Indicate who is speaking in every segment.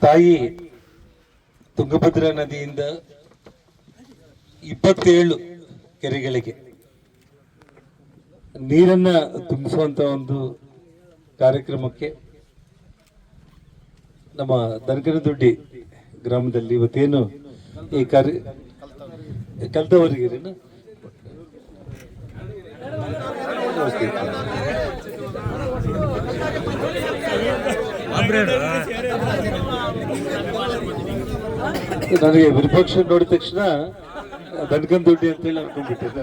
Speaker 1: ತಾಯಿ ತುಂಗಭದ್ರಾ ನದಿಯಿಂದ 27 ಕೆರೆಗಳಿಗೆ ನೀರನ್ನ ತುಂಬಿಸುವಂತ ಒಂದು ಕಾರ್ಯಕ್ರಮಕ್ಕೆ ನಮ್ಮ ದನಕನದೊಡ್ಡಿ ಗ್ರಾಮದಲ್ಲಿ ಇವತ್ತೇನು ಈ ಕಾರ್ಯ ಕಲ್ತವರಿಗೆ ನನಗೆ ವಿಪಕ್ಷ ನೋಡಿದ ತಕ್ಷಣ ದನಕನದೊಡ್ಡಿ ಅಂತೇಳಿ ಅನ್ಕೊಂಡ್ಬಿಟ್ಟಿದ್ದೆ.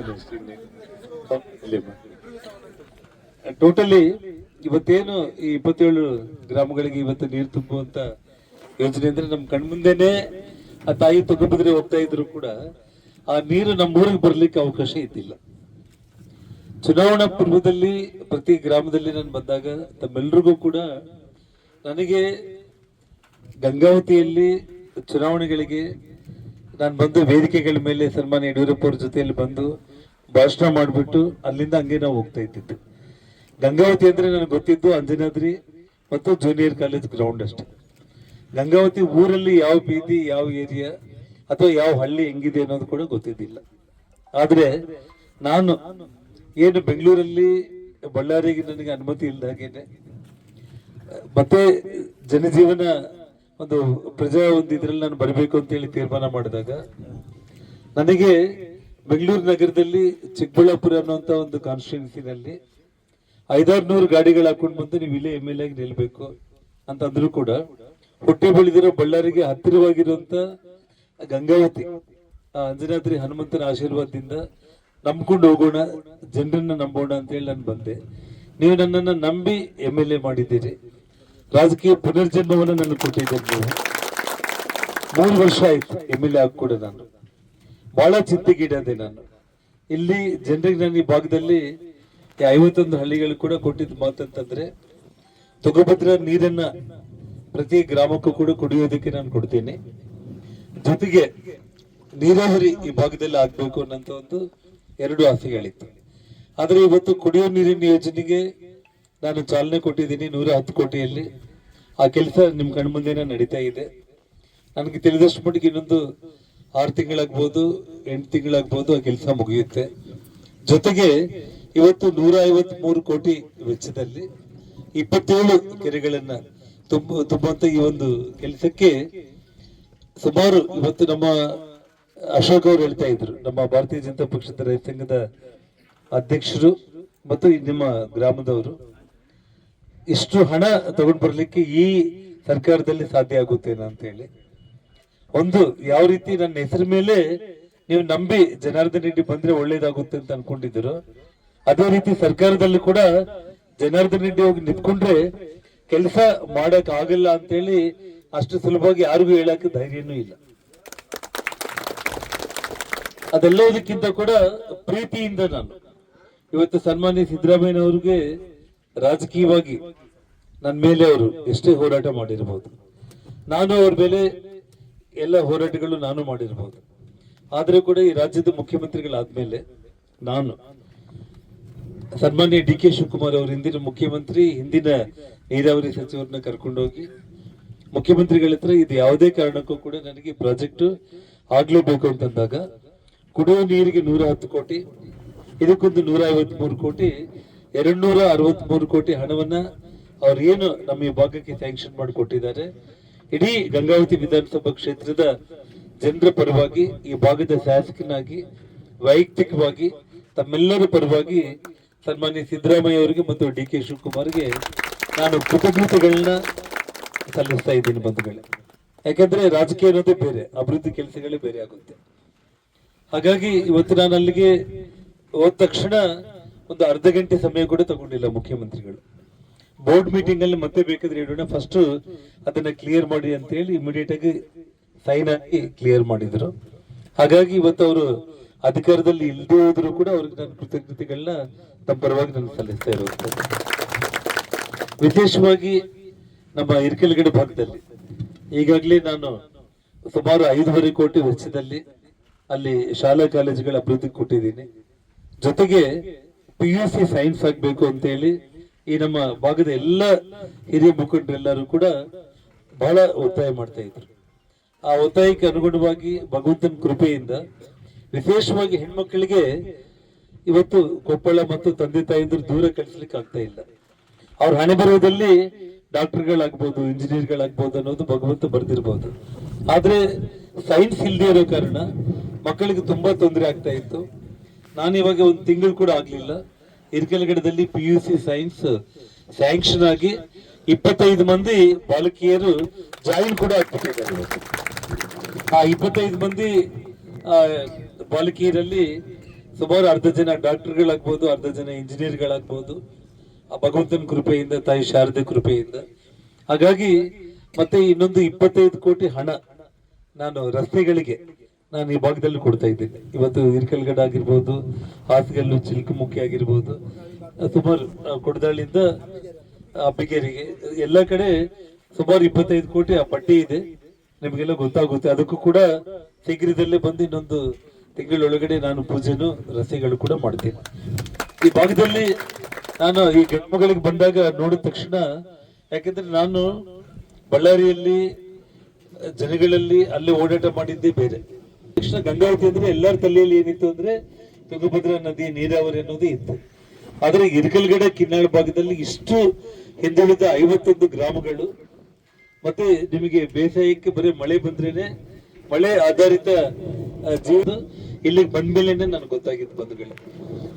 Speaker 1: ಟೋಟಲಿ ಇವತ್ತೇನು ಈ 27 ಗ್ರಾಮಗಳಿಗೆ ಇವತ್ತು ನೀರು ತುಂಬುವಂತ ಯೋಜನೆ ಅಂದ್ರೆ ನಮ್ಮ ಕಣ್ಮುಂದೆನೆ ಆ ತಾಯಿ ತುಂಗಭದ್ರೆ ಹೋಗ್ತಾ ಇದ್ರು ಕೂಡ ಆ ನೀರು ನಮ್ಮೂರಿಗೆ ಬರ್ಲಿಕ್ಕೆ ಅವಕಾಶ ಇದ್ದಿಲ್ಲ. ಚುನಾವಣಾ ಪೂರ್ವದಲ್ಲಿ ಪ್ರತಿ ಗ್ರಾಮದಲ್ಲಿ ನಾನು ಬಂದಾಗ ತಮ್ಮೆಲ್ಲರಿಗೂ ಕೂಡ ನನಗೆ ಗಂಗಾವತಿಯಲ್ಲಿ ಚುನಾವಣೆಗಳಿಗೆ ನಾನು ಬಂದು ವೇದಿಕೆಗಳ ಮೇಲೆ ಸನ್ಮಾನ್ಯ ಯಡಿಯೂರಪ್ಪ ಅವ್ರ ಜೊತೆಯಲ್ಲಿ ಬಂದು ಭಾಷಣ ಮಾಡಿಬಿಟ್ಟು ಅಲ್ಲಿಂದ ಹಂಗೆ ನಾವು ಹೋಗ್ತಾ ಇದ್ದಿದ್ದು. ಗಂಗಾವತಿ ಅಂದ್ರೆ ನನಗೆ ಗೊತ್ತಿದ್ದು ಅಂಜನಾದ್ರಿ ಮತ್ತು ಜೂನಿಯರ್ ಕಾಲೇಜ್ ಗ್ರೌಂಡ್ ಅಷ್ಟೇ. ಗಂಗಾವತಿ ಊರಲ್ಲಿ ಯಾವ ಬೀದಿ, ಯಾವ ಏರಿಯಾ ಅಥವಾ ಯಾವ ಹಳ್ಳಿ ಹೆಂಗಿದೆ ಅನ್ನೋದು ಕೂಡ ಗೊತ್ತಿದ್ದಿಲ್ಲ. ಆದ್ರೆ ನಾನು ಏನು ಬೆಂಗಳೂರಲ್ಲಿ ಬಳ್ಳಾರಿಗೆ ನನಗೆ ಅನುಮತಿ ಇಲ್ಲದಾಗೇನೆ ಮತ್ತೆ ಜನಜೀವನ ಒಂದು ಪ್ರಜಾ ಒಂದು ಇದ್ರಲ್ಲಿ ನಾನು ಬರಬೇಕು ಅಂತ ಹೇಳಿ ತೀರ್ಮಾನ ಮಾಡಿದಾಗ ನನಗೆ ಬೆಂಗಳೂರು ನಗರದಲ್ಲಿ ಚಿಕ್ಕಬಳ್ಳಾಪುರ ಅನ್ನುವಂತ ಒಂದು ಕಾನ್ಸ್ಟಿಟ್ಯೂನ್ಸಿನಲ್ಲಿ 500-600 ಗಾಡಿಗಳು ಹಾಕೊಂಡು ಬಂದು ನೀವು ಇಲ್ಲೇ MLA ಆಗಿ ನಿಲ್ಬೇಕು ಅಂತಂದ್ರು ಕೂಡ ಹುಟ್ಟಿ ಬೆಳೆದಿರೋ ಬಳ್ಳಾರಿಗೆ ಹತ್ತಿರವಾಗಿರುವಂತ ಗಂಗಾವತಿ ಅಂಜನಾದ್ರಿ ಹನುಮಂತನ ಆಶೀರ್ವಾದದಿಂದ ನಂಬ್ಕೊಂಡು ಹೋಗೋಣ, ಜನರನ್ನ ನಂಬೋಣ ಅಂತ ಹೇಳಿ ನಾನು ಬಂದೆ. ನೀವು ನನ್ನನ್ನು ನಂಬಿ MLA ಮಾಡಿದ್ದೀರಿ, ರಾಜಕೀಯ ಪುನರ್ಜನ್ಮವನ್ನು ನನಗೆ ಕೊಟ್ಟಿದ್ದೀರಿ. ನೀವು 3 ವರ್ಷ ಆಯ್ತು MLA ಆಗಿ ಕೂಡ ನಾನು ಬಹಳ ಚಿಂತೆಗೀಡಾದೆ. ನಾನು ಇಲ್ಲಿ ಜನರಿಗೆ ನಾನು ಈ ಭಾಗದಲ್ಲಿ 51 ಹಳ್ಳಿಗಳು ಕೂಡ ಕೊಟ್ಟಿದ್ದು ಮಾತಂತಂದ್ರೆ ತುಂಗಭದ್ರಾ ನೀರನ್ನ ಪ್ರತಿ ಗ್ರಾಮಕ್ಕೂ ಕೂಡ ಕುಡಿಯೋದಕ್ಕೆ ನಾನು ಕೊಡ್ತೀನಿ. ಜೊತೆಗೆ ನೀರಾವರಿ ಈ ಭಾಗದಲ್ಲಿ ಆಗ್ಬೇಕು ಅನ್ನೋಂತ ಒಂದು 2 ಆಸೆಗಳಿತ್ತು. ಆದ್ರೆ ಇವತ್ತು ಕುಡಿಯೋ ನೀರಿನ ಯೋಜನೆಗೆ ನಾನು ಚಾಲನೆ ಕೊಟ್ಟಿದ್ದೀನಿ 110 ಕೋಟಿಯಲ್ಲಿ. ಆ ಕೆಲಸ ನಿಮ್ ಕಣ್ಮುಂದೆನೇ ನಡೀತಾ ಇದೆ. ನನಗೆ ತಿಳಿದಷ್ಟು ಮಟ್ಟಿಗೆ ಇನ್ನೊಂದು 6 ತಿಂಗಳಾಗ್ಬೋದು, 8 ತಿಂಗಳಾಗ್ಬೋದು, ಆ ಕೆಲಸ ಮುಗಿಯುತ್ತೆ. ಜೊತೆಗೆ ಇವತ್ತು 153 ಕೋಟಿ ವೆಚ್ಚದಲ್ಲಿ 27 ಕೆರೆಗಳನ್ನ ತುಂಬುವಂತ ಈ ಒಂದು ಕೆಲಸಕ್ಕೆ ಸುಮಾರು ಇವತ್ತು ನಮ್ಮ ಅಶೋಕ್ ಅವರು ಹೇಳ್ತಾ ಇದ್ರು, ನಮ್ಮ ಭಾರತೀಯ ಜನತಾ ಪಕ್ಷದ ರೈತ ಸಂಘದ ಅಧ್ಯಕ್ಷರು ಮತ್ತು ನಿಮ್ಮ ಗ್ರಾಮದವರು, ಇಷ್ಟು ಹಣ ತಗೊಂಡು ಬರ್ಲಿಕ್ಕೆ ಈ ಸರ್ಕಾರದಲ್ಲಿ ಸಾಧ್ಯ ಆಗುತ್ತೇನೋ ಅಂತ ಹೇಳಿ. ಒಂದು ಯಾವ ರೀತಿ ನನ್ನ ಹೆಸರ ಮೇಲೆ ನೀವು ನಂಬಿ ಜನಾರ್ದನ್ ರೆಡ್ಡಿ ಬಂದ್ರೆ ಒಳ್ಳೇದಾಗುತ್ತೆ ಅಂತ ಅನ್ಕೊಂಡಿದ್ರು, ಅದೇ ರೀತಿ ಸರ್ಕಾರದಲ್ಲಿ ಕೂಡ ಜನಾರ್ದನ್ ರೆಡ್ಡಿ ಹೋಗಿ ನಿಂತ್ಕೊಂಡ್ರೆ ಕೆಲಸ ಮಾಡಕ್ ಆಗಲ್ಲ ಅಂತ ಹೇಳಿ ಅಷ್ಟು ಸುಲಭವಾಗಿ ಯಾರಿಗೂ ಹೇಳಕ್ ಧೈರ್ಯನೂ ಇಲ್ಲ. ಅದೆಲ್ಲದಕ್ಕಿಂತ ಕೂಡ ಪ್ರೀತಿಯಿಂದ ನಾನು ಇವತ್ತು ಸನ್ಮಾನ್ಯ ಸಿದ್ದರಾಮಯ್ಯನವ್ರಿಗೆ ರಾಜಕೀಯವಾಗಿ ನನ್ನ ಮೇಲೆ ಅವರು ಎಷ್ಟೇ ಹೋರಾಟ ಮಾಡಿರ್ಬೋದು, ನಾನು ಅವ್ರ ಮೇಲೆ ಎಲ್ಲ ಹೋರಾಟಗಳು ನಾನು ಮಾಡಿರ್ಬೋದು. ಆದ್ರೆ ಕೂಡ ಈ ರಾಜ್ಯದ ಮುಖ್ಯಮಂತ್ರಿಗಳಾದ್ಮೇಲೆ ನಾನು ಸನ್ಮಾನ್ಯ DK ಶಿವಕುಮಾರ್ ಅವರು ಹಿಂದಿನ ಮುಖ್ಯಮಂತ್ರಿ, ಹಿಂದಿನ ನೀರಾವರಿ ಸಚಿವರನ್ನ ಕರ್ಕೊಂಡೋಗಿ ಮುಖ್ಯಮಂತ್ರಿಗಳ ಹತ್ರ ಇದು ಯಾವುದೇ ಕಾರಣಕ್ಕೂ ಕೂಡ ನನಗೆ ಪ್ರಾಜೆಕ್ಟ್ ಆಗ್ಲೇಬೇಕು ಅಂತಂದಾಗ ಕುಡಿಯುವ ನೀರಿಗೆ 110 ಕೋಟಿ, ಇದಕ್ಕೊಂದು 153 ಕೋಟಿ, 263 ಕೋಟಿ ಹಣವನ್ನ ಅವ್ರು ಏನು ನಮ್ಮ ಈ ಭಾಗಕ್ಕೆ ಸ್ಯಾಂಕ್ಷನ್ ಮಾಡಿಕೊಟ್ಟಿದ್ದಾರೆ. ಇಡೀ ಗಂಗಾವತಿ ವಿಧಾನಸಭಾ ಕ್ಷೇತ್ರದ ಜನರ ಪರವಾಗಿ, ಈ ಭಾಗದ ಶಾಸಕನಾಗಿ, ವೈಯಕ್ತಿಕವಾಗಿ ತಮ್ಮೆಲ್ಲರ ಪರವಾಗಿ ಸನ್ಮಾನ್ಯ ಸಿದ್ದರಾಮಯ್ಯ ಅವರಿಗೆ ಮತ್ತು DK ಶಿವಕುಮಾರ್ಗೆ ನಾನು ಕೃತಜ್ಞತೆಗಳನ್ನ ಸಲ್ಲಿಸ್ತಾ ಇದ್ದೀನಿ ಬಂಧುಗಳೇ. ಯಾಕಂದ್ರೆ ರಾಜಕೀಯ ಅನ್ನೋದೇ ಬೇರೆ, ಅಭಿವೃದ್ಧಿ ಕೆಲಸಗಳೇ ಬೇರೆ ಆಗುತ್ತೆ. ಹಾಗಾಗಿ ಇವತ್ತು ನಾನು ಅಲ್ಲಿಗೆ ಹೋದ ತಕ್ಷಣ ಒಂದು ಅರ್ಧ ಗಂಟೆ ಸಮಯ ಕೂಡ ತಗೊಂಡಿಲ್ಲ ಮುಖ್ಯಮಂತ್ರಿಗಳು. ಬೋರ್ಡ್ ಮೀಟಿಂಗ್ ಅಲ್ಲಿ ಮತ್ತೆ ಬೇಕಾದ್ರೆ ಇಡೋಣ, ಫಸ್ಟ್ ಅದನ್ನ ಕ್ಲಿಯರ್ ಮಾಡಿ ಅಂತ ಹೇಳಿ ಇಮಿಡಿಯೇಟ್ ಆಗಿ ಸೈನ್ ಹಾಕಿ ಕ್ಲಿಯರ್ ಮಾಡಿದ್ರು. ಹಾಗಾಗಿ ಇವತ್ತು ಅವರು ಅಧಿಕಾರದಲ್ಲಿ ಇಲ್ಲದೆ ಹೋದ್ರು ಕೂಡ ಅವ್ರಿಗೆ ನಾನು ಕೃತಜ್ಞತೆಗಳನ್ನ ತಮ್ಮ ಪರವಾಗಿ ನಾನು ಸಲ್ಲಿಸ್ತಾ ಇರೋದು. ವಿಶೇಷವಾಗಿ ನಮ್ಮ ಹಿರಕಲಗಡೆ ಭಾಗದಲ್ಲಿ ಈಗಾಗಲೇ ನಾನು ಸುಮಾರು 5.5 ಕೋಟಿ ವೆಚ್ಚದಲ್ಲಿ ಅಲ್ಲಿ ಶಾಲಾ ಕಾಲೇಜುಗಳ ಅಭಿವೃದ್ಧಿ ಕೊಟ್ಟಿದ್ದೀನಿ. ಜೊತೆಗೆ PUC ಸೈನ್ಸ್ ಆಗ್ಬೇಕು ಅಂತ ಹೇಳಿ ಈ ನಮ್ಮ ಭಾಗದ ಎಲ್ಲ ಹಿರಿಯ ಮುಖಂಡರೆಲ್ಲರೂ ಕೂಡ ಬಹಳ ಒತ್ತಾಯ ಮಾಡ್ತಾ ಇದ್ರು. ಆ ಒತ್ತಾಯಕ್ಕೆ ಅನುಗುಣವಾಗಿ ಭಗವಂತನ ಕೃಪೆಯಿಂದ ವಿಶೇಷವಾಗಿ ಹೆಣ್ಮಕ್ಳಿಗೆ ಇವತ್ತು ಕೊಪ್ಪಳ ಮತ್ತು ತಂದೆ ತಾಯಿಂದ್ರು ದೂರ ಕಳಿಸ್ಲಿಕ್ಕೆ ಆಗ್ತಾ ಇಲ್ಲ. ಅವ್ರ ಹಣೆ ಬರೋದಲ್ಲಿ ಡಾಕ್ಟರ್ಗಳಾಗ್ಬೋದು, ಇಂಜಿನಿಯರ್ಗಳಾಗ್ಬೋದು ಅನ್ನೋದು ಭಗವಂತ ಬರ್ದಿರ್ಬೋದು. ಆದ್ರೆ ಸೈನ್ಸ್ ಇಲ್ಲದೆ ಇರೋ ಕಾರಣ ಮಕ್ಕಳಿಗೆ ತುಂಬಾ ತೊಂದರೆ ಆಗ್ತಾ ಇತ್ತು. ನಾನು ಇವಾಗ ಒಂದು ತಿಂಗಳು ಕೂಡ ಆಗ್ಲಿಲ್ಲ, ಹಿರಿಕಲ್ಗಡದಲ್ಲಿ PUC ಸೈನ್ಸ್ ಸ್ಯಾಂಕ್ಷನ್ ಆಗಿ 25 ಮಂದಿ ಬಾಲಕಿಯರು ಜಾಯಿನ್ ಕೂಡ ಆಗ್ಬಿಟ್ಟಿದ್ದಾರೆ. ಆ 25 ಮಂದಿ ಬಾಲಕಿಯರಲ್ಲಿ ಸುಮಾರು ಅರ್ಧ ಜನ ಡಾಕ್ಟರ್ಗಳಾಗ್ಬೋದು, ಅರ್ಧ ಜನ ಇಂಜಿನಿಯರ್ಗಳಾಗ್ಬೋದು, ಆ ಭಗವಂತನ ಕೃಪೆಯಿಂದ, ತಾಯಿ ಶಾರದೆ ಕೃಪೆಯಿಂದ. ಹಾಗಾಗಿ ಮತ್ತೆ ಇನ್ನೊಂದು 25 ಕೋಟಿ ಹಣ ನಾನು ರಸ್ತೆಗಳಿಗೆ ನಾನು ಈ ಭಾಗದಲ್ಲಿ ಕೊಡ್ತಾ ಇದ್ದೇನೆ. ಇವತ್ತು ಹಿರಿಕಲ್ಗಡ ಆಗಿರ್ಬೋದು, ಹಾಸಗಲ್ಲು, ಚಿಲ್ಕಮುಖಿ ಆಗಿರ್ಬೋದು, ಸುಮಾರು ಕೊಡದಾಳಿಂದ ಅಬ್ಬಿಗೇರಿಗೆ ಎಲ್ಲ ಕಡೆ ಸುಮಾರು 25 ಕೋಟಿ ಆ ಪಟ್ಟಿ ಇದೆ, ನಿಮಗೆಲ್ಲ ಗೊತ್ತಾಗುತ್ತೆ. ಅದಕ್ಕೂ ಕೂಡ ಶೀಘ್ರದಲ್ಲೇ ಬಂದು ಇನ್ನೊಂದು ತಿಂಗಳೊಳಗಡೆ ನಾನು ಪೂಜೆನು ರಸ್ತೆಗಳು ಕೂಡ ಮಾಡ್ತೇನೆ. ಈ ಭಾಗದಲ್ಲಿ ನಾನು ಈ ಗಂಡ್ಮಗಳಿಗೆ ಬಂದಾಗ ನೋಡಿದ ತಕ್ಷಣ, ಯಾಕೆಂದ್ರೆ ನಾನು ಬಳ್ಳಾರಿಯಲ್ಲಿ ಜನಗಳಲ್ಲಿ ಅಲ್ಲಿ ಓಡಾಟ ಮಾಡಿದ್ದೇ ಬೇರೆ. ತಕ್ಷಣ ಗಂಗಾವತಿ ಅಂದ್ರೆ ಎಲ್ಲರ ತಲೆಯಲ್ಲಿ ಏನಿತ್ತು ಅಂದ್ರೆ ತುಂಗಭದ್ರಾ ನದಿ ನೀರಾವರಿ ಅನ್ನೋದು ಇತ್ತು. ಆದ್ರೆ ಹಿರಿಕಲ್ಗಡೆ ಕಿನ್ನಾಳ ಭಾಗದಲ್ಲಿ ಇಷ್ಟು ಹಿಂದುಳಿದ 51 ಗ್ರಾಮಗಳು, ಮತ್ತೆ ನಿಮಗೆ ಬೇಸಾಯಕ್ಕೆ ಬರೀ ಮಳೆ ಬಂದ್ರೇನೆ, ಮಳೆ ಆಧಾರಿತ ಜೀವನ ಇಲ್ಲಿಗೆ ಬಂದ್ಮೇಲೆನೆ ನನಗೆ ಗೊತ್ತಾಗಿತ್ತು ಬಂಧುಗಳೇ.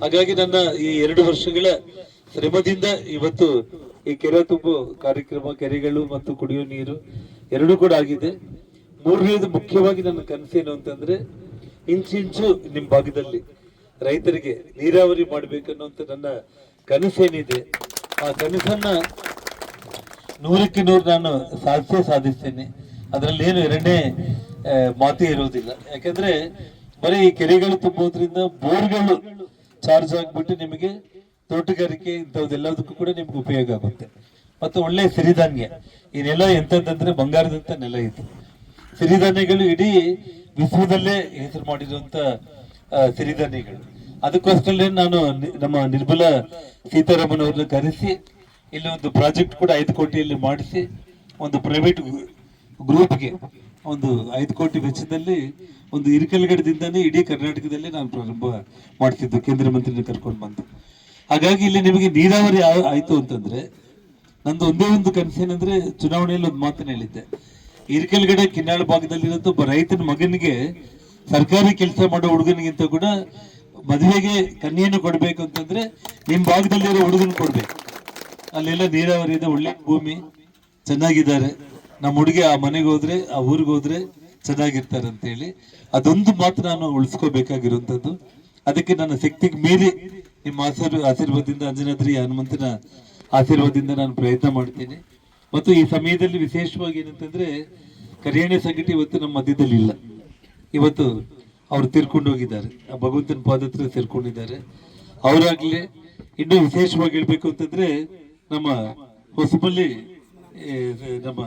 Speaker 1: ಹಾಗಾಗಿ ನನ್ನ ಈ 2 ವರ್ಷಗಳ ಶ್ರಮದಿಂದ ಇವತ್ತು ಈ ಕೆರೆ ತುಂಬು ಕಾರ್ಯಕ್ರಮ, ಕೆರೆಗಳು ಮತ್ತು ಕುಡಿಯೋ ನೀರು ಎರಡೂ ಕೂಡ ಆಗಿದೆ. ಮೂರನೇದು ಮುಖ್ಯವಾಗಿ ನನ್ನ ಕನಸೇನು ಅಂತಂದ್ರೆ, ಇಂಚಿಂಚು ನಿಮ್ ಭಾಗದಲ್ಲಿ ರೈತರಿಗೆ ನೀರಾವರಿ ಮಾಡ್ಬೇಕನ್ನುವಂತ ನನ್ನ ಕನಸೇನಿದೆ, ಆ ಕನಸನ್ನ 100ಕ್ಕೆ 100 ನಾನು ಸಾಧಿಸ್ತೇನೆ. ಅದರಲ್ಲಿ ಏನು ಎರಡನೇ ಮಾತೇ ಇರೋದಿಲ್ಲ. ಯಾಕಂದ್ರೆ ಬರೀ ಈ ಕೆರೆಗಳು ತುಂಬೋದ್ರಿಂದ ಬೋರ್ಗಳು ಚಾರ್ಜ್ ಆಗ್ಬಿಟ್ಟು ನಿಮಗೆ ತೋಟಗಾರಿಕೆ ಇಂಥದ್ದೆಲ್ಲದಕ್ಕೂ ಕೂಡ ನಿಮ್ಗೆ ಉಪಯೋಗ ಆಗುತ್ತೆ. ಮತ್ತು ಒಳ್ಳೆ ಸಿರಿಧಾನ್ಯ, ಈ ನೆಲ ಎಂತಂದ್ರೆ ಬಂಗಾರದಂತ ನೆಲ ಇದು. ಸಿರಿಧಾನ್ಯಗಳು ಇಡೀ ವಿಶ್ವದಲ್ಲೇ ಹೆಸರು ಮಾಡಿರುವಂತ ಸಿರಿಧಾನ್ಯಗಳು. ಅದಕ್ಕೋಸ್ಕರ ನಾನು ನಮ್ಮ ನಿರ್ಮಲಾ ಸೀತಾರಾಮನ್ ಅವ್ರನ್ನ ಕರೆಸಿ ಇಲ್ಲಿ ಒಂದು ಪ್ರಾಜೆಕ್ಟ್ ಕೂಡ 5 ಕೋಟಿಯಲ್ಲಿ ಮಾಡಿಸಿ, ಒಂದು ಪ್ರೈವೇಟ್ ಗ್ರೂಪ್ಗೆ ಒಂದು 5 ಕೋಟಿ ವೆಚ್ಚದಲ್ಲಿ ಒಂದು ಹಿರಿಕಲ್ಗಡದಿಂದಾನೇ ಇಡೀ ಕರ್ನಾಟಕದಲ್ಲಿ ನಾನು ಪ್ರಾರಂಭ ಮಾಡ್ತಿದ್ದು, ಕೇಂದ್ರ ಮಂತ್ರಿನ ಕರ್ಕೊಂಡು ಬಂದು. ಹಾಗಾಗಿ ಇಲ್ಲಿ ನಿಮಗೆ ನೀರಾವರಿ ಆಯ್ತು ಅಂತಂದ್ರೆ, ನಂದು ಒಂದೇ ಒಂದು ಕನಸೇನಂದ್ರೆ, ಚುನಾವಣೆಯಲ್ಲಿ ಒಂದು ಮಾತನ್ನ ಹೇಳಿದ್ದೆ, ಹಿರಿಕಲ್ಗಡೆ ಕಿನ್ನಾಳ ಭಾಗದಲ್ಲಿರೋ ಒಬ್ಬ ರೈತನ ಮಗನಿಗೆ ಸರ್ಕಾರಿ ಕೆಲಸ ಮಾಡೋ ಹುಡುಗನಿಗಿಂತ ಕೂಡ ಮದುವೆಗೆ ಕನ್ಯೆಯನ್ನು ಕೊಡ್ಬೇಕು ಅಂತಂದ್ರೆ ನಿಮ್ ಭಾಗದಲ್ಲಿರೋ ಹುಡುಗನ ಕೊಡ್ಬೇಕು. ಅಲ್ಲೆಲ್ಲ ನೀರಾವರಿ ಇದೆ, ಒಳ್ಳೆ ಭೂಮಿ, ಚೆನ್ನಾಗಿದ್ದಾರೆ, ನಮ್ಮ ಹುಡುಗಿ ಆ ಮನೆಗೆ ಹೋದ್ರೆ, ಆ ಊರಿಗೆ ಹೋದ್ರೆ ಚೆನ್ನಾಗಿರ್ತಾರೆ ಅಂತ ಹೇಳಿ ಅದೊಂದು ಮಾತು ನಾನು ಉಳಿಸ್ಕೋಬೇಕಾಗಿರುವಂತದ್ದು. ಅದಕ್ಕೆ ನನ್ನ ಶಕ್ತಿಗೆ ಮೀರಿ ನಿಮ್ಮ ಆಶೀರ್ವಾದದಿಂದ, ಅಂಜನಾದ್ರಿ ಹನುಮಂತನ ಆಶೀರ್ವಾದದಿಂದ ನಾನು ಪ್ರಯತ್ನ ಮಾಡ್ತೀನಿ. ಮತ್ತು ಈ ಸಮಯದಲ್ಲಿ ವಿಶೇಷವಾಗಿ ಏನಂತಂದ್ರೆ, ಕರಿಯಣೆ ಸಂಘಟನೆ ಇವತ್ತು ನಮ್ಮ ಮಧ್ಯದಲ್ಲಿ ಇಲ್ಲ. ಇವತ್ತು ಅವ್ರು ತೀರ್ಕೊಂಡು ಹೋಗಿದ್ದಾರೆ, ಆ ಭಗವಂತನ ಪಾದ ಹತ್ರ ಸೇರ್ಕೊಂಡಿದ್ದಾರೆ. ಅವರಾಗ್ಲಿ ಇನ್ನೂ ವಿಶೇಷವಾಗಿ ಹೇಳ್ಬೇಕು ಅಂತಂದ್ರೆ, ನಮ್ಮ ಹೊಸಮಲ್ಲಿ ನಮ್ಮ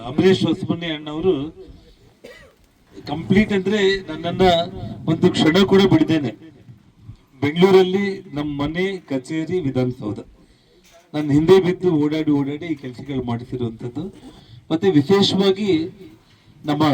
Speaker 1: ಅಂಬರೀಶ್ ಹೊಸಮನಿ ಅಣ್ಣವರು ಕಂಪ್ಲೀಟ್ ಅಂದ್ರೆ ನನ್ನನ್ನ ಒಂದು ಕ್ಷಣ ಕೂಡ ಬಿಡಿದ್ದೇನೆ. ಬೆಂಗಳೂರಲ್ಲಿ ನಮ್ಮ ಮನೆ, ಕಚೇರಿ, ವಿಧಾನಸೌಧ ನನ್ನ ಹಿಂದೆ ಬಿದ್ದು ಓಡಾಡಿ ಈ ಕೆಲಸಗಳು ಮಾಡಿಸಿರುವಂತದ್ದು. ಮತ್ತೆ ವಿಶೇಷವಾಗಿ ನಮ್ಮ